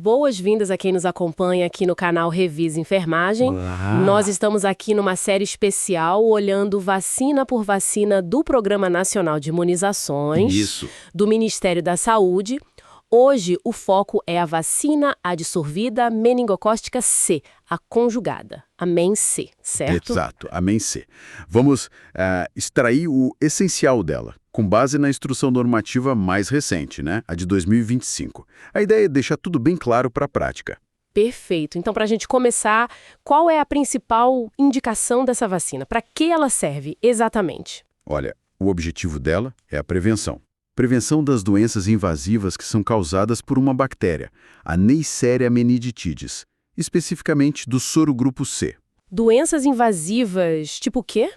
Boas-vindas a quem nos acompanha aqui no canal Revisa Enfermagem. Olá. Nós estamos aqui numa série especial olhando vacina por vacina do Programa Nacional de Imunizações, Isso. do Ministério da Saúde. Hoje o foco é a vacina adsorvida meningocócica C, a conjugada, a MEN-C, certo? Exato, a MEN-C. Vamos extrair o essencial dela, com base na instrução normativa mais recente, né? A de 2025. A ideia é deixar tudo bem claro para a prática. Perfeito. Então, para a gente começar, qual é a principal indicação dessa vacina? Para que ela serve exatamente? Olha, o objetivo dela é a prevenção. Prevenção das doenças invasivas que são causadas por uma bactéria, a Neisseria meningitidis, especificamente do sorogrupo C. Doenças invasivas, tipo o quê?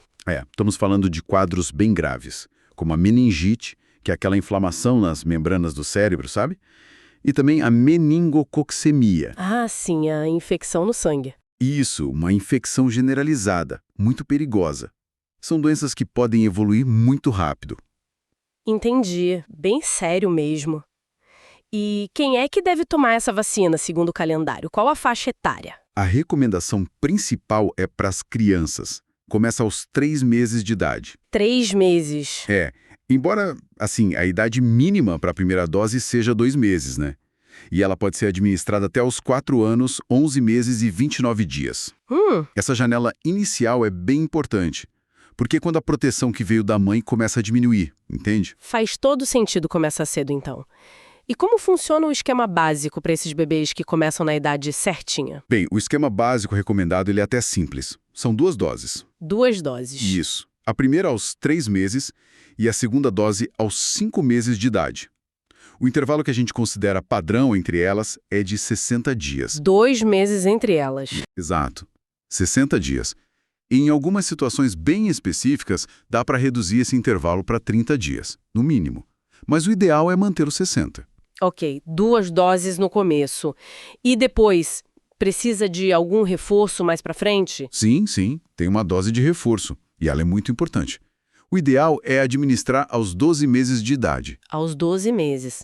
Estamos falando de quadros bem graves, como a meningite, que é aquela inflamação nas membranas do cérebro, sabe? E também a meningococcemia. Ah, sim, a infecção no sangue. Isso, uma infecção generalizada, muito perigosa. São doenças que podem evoluir muito rápido. Entendi. Bem sério mesmo. E quem é que deve tomar essa vacina, segundo o calendário? Qual a faixa etária? A recomendação principal é para as crianças. Começa aos 3 meses de idade. 3 meses. Embora, assim, a idade mínima para a primeira dose seja 2 meses, né? E ela pode ser administrada até aos 4 anos, 11 meses e 29 dias. Essa janela inicial é bem importante, porque quando a proteção que veio da mãe começa a diminuir, entende? Faz todo sentido começar cedo, então. E como funciona o esquema básico para esses bebês que começam na idade certinha? Bem, o esquema básico recomendado ele é até simples. São 2 doses. 2 doses. Isso. A primeira aos 3 meses e a segunda dose aos 5 meses de idade. O intervalo que a gente considera padrão entre elas é de 60 dias. 2 meses entre elas. Exato. 60 dias. E em algumas situações bem específicas, dá para reduzir esse intervalo para 30 dias, no mínimo. Mas o ideal é manter os 60. Ok, 2 doses no começo. E depois, precisa de algum reforço mais pra frente? Sim, tem uma dose de reforço. E ela é muito importante. O ideal é administrar aos 12 meses de idade. Aos 12 meses.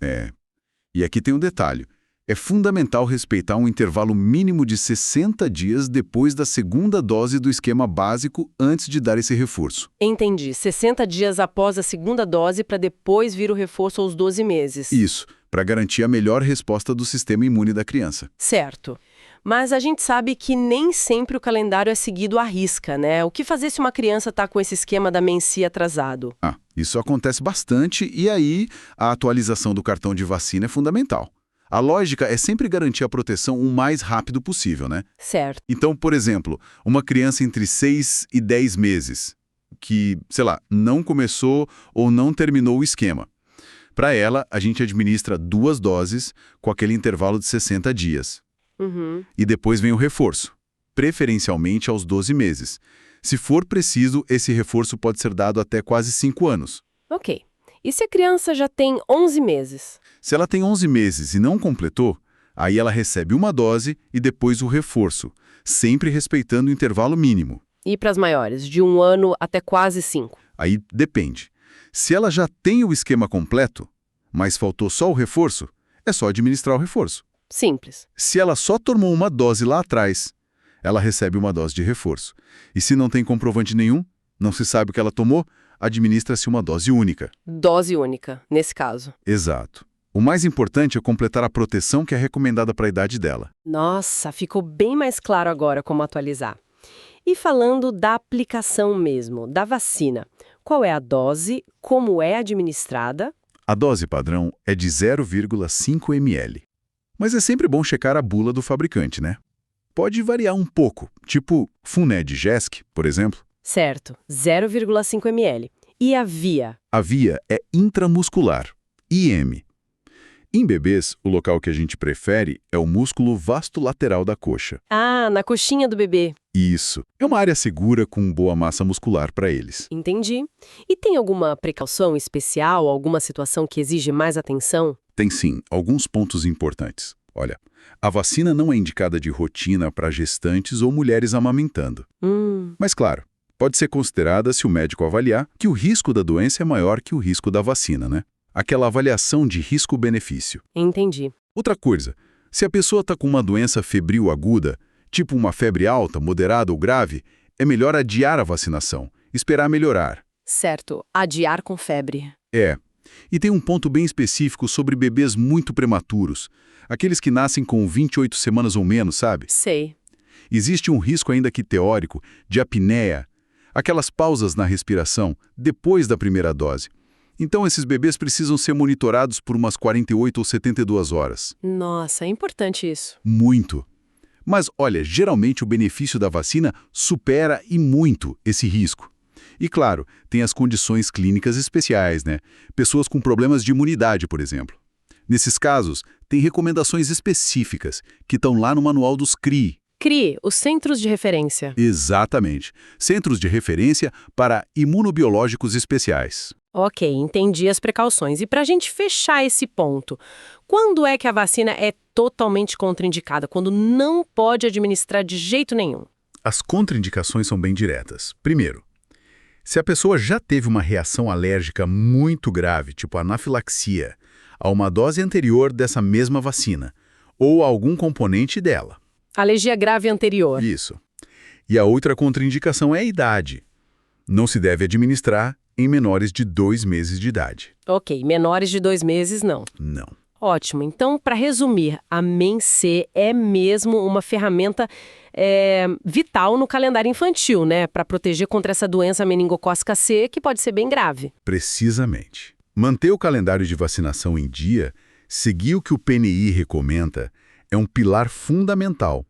E aqui tem um detalhe. É fundamental respeitar um intervalo mínimo de 60 dias depois da segunda dose do esquema básico antes de dar esse reforço. Entendi. 60 dias após a segunda dose para depois vir o reforço aos 12 meses. Isso, para garantir a melhor resposta do sistema imune da criança. Certo. Mas a gente sabe que nem sempre o calendário é seguido à risca, né? O que fazer se uma criança está com esse esquema da MEN-C atrasado? Isso acontece bastante e aí a atualização do cartão de vacina é fundamental. A lógica é sempre garantir a proteção o mais rápido possível, né? Certo. Então, por exemplo, uma criança entre 6 e 10 meses, que, sei lá, não começou ou não terminou o esquema. Para ela, a gente administra 2 doses com aquele intervalo de 60 dias. E depois vem o reforço, preferencialmente aos 12 meses. Se for preciso, esse reforço pode ser dado até quase 5 anos. Ok. E se a criança já tem 11 meses? Se ela tem 11 meses e não completou, aí ela recebe uma dose e depois o reforço, sempre respeitando o intervalo mínimo. E para as maiores, de 1 ano até quase 5? Aí depende. Se ela já tem o esquema completo, mas faltou só o reforço, é só administrar o reforço. Simples. Se ela só tomou uma dose lá atrás, ela recebe uma dose de reforço. E se não tem comprovante nenhum, não se sabe o que ela tomou, administra-se uma dose única. Dose única, nesse caso. Exato. O mais importante é completar a proteção que é recomendada para a idade dela. Nossa, ficou bem mais claro agora como atualizar. E falando da aplicação mesmo, da vacina, qual é a dose, como é administrada? A dose padrão é de 0,5 ml. Mas é sempre bom checar a bula do fabricante, né? Pode variar um pouco, tipo Funed Gesc, por exemplo. Certo, 0,5 ml. E a via? A via é intramuscular, IM. Em bebês, o local que a gente prefere é o músculo vastolateral da coxa. Ah, na coxinha do bebê. Isso. É uma área segura com boa massa muscular para eles. Entendi. E tem alguma precaução especial, alguma situação que exige mais atenção? Tem sim, alguns pontos importantes. Olha, a vacina não é indicada de rotina para gestantes ou mulheres amamentando. Mas claro, pode ser considerada se o médico avaliar que o risco da doença é maior que o risco da vacina, né? Aquela avaliação de risco-benefício. Entendi. Outra coisa, Se a pessoa está com uma doença febril aguda, tipo uma febre alta, moderada ou grave, é melhor adiar a vacinação, esperar melhorar. Certo, adiar com febre. É. E tem um ponto bem específico sobre bebês muito prematuros, aqueles que nascem com 28 semanas ou menos, sabe? Sei. Existe um risco ainda que teórico de apneia, aquelas pausas na respiração depois da primeira dose. Então esses bebês precisam ser monitorados por umas 48 ou 72 horas. Nossa, é importante isso. Muito. Mas, olha, geralmente o benefício da vacina supera e muito esse risco. E, claro, tem as condições clínicas especiais, né? Pessoas com problemas de imunidade, por exemplo. Nesses casos, tem recomendações específicas que estão lá no manual dos CRI. CRI, os Centros de Referência. Exatamente. Centros de Referência para Imunobiológicos Especiais. Ok, entendi as precauções. E para a gente fechar esse ponto, quando é que a vacina é totalmente contraindicada? Quando não pode administrar de jeito nenhum? As contraindicações são bem diretas. Primeiro, se a pessoa já teve uma reação alérgica muito grave, tipo anafilaxia, a uma dose anterior dessa mesma vacina, ou a algum componente dela. Alergia grave anterior. Isso. E a outra contraindicação é a idade. Não se deve administrar em menores de 2 meses de idade. Ok, menores de 2 meses não. Não. Ótimo. Então, para resumir, a MEN-C é mesmo uma ferramenta vital no calendário infantil, né? Para proteger contra essa doença meningocócica C, que pode ser bem grave. Precisamente. Manter o calendário de vacinação em dia, seguir o que o PNI recomenda, é um pilar fundamental,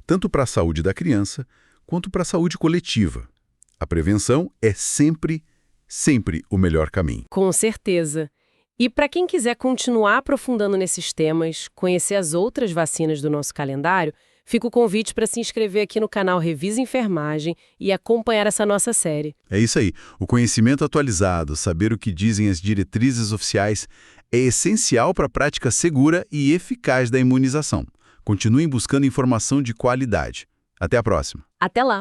tanto para a saúde da criança quanto para a saúde coletiva. A prevenção é sempre o melhor caminho. Com certeza. E para quem quiser continuar aprofundando nesses temas, conhecer as outras vacinas do nosso calendário, fica o convite para se inscrever aqui no canal Revisa Enfermagem e acompanhar essa nossa série. É isso aí. O conhecimento atualizado, saber o que dizem as diretrizes oficiais, é essencial para a prática segura e eficaz da imunização. Continuem buscando informação de qualidade. Até a próxima. Até lá!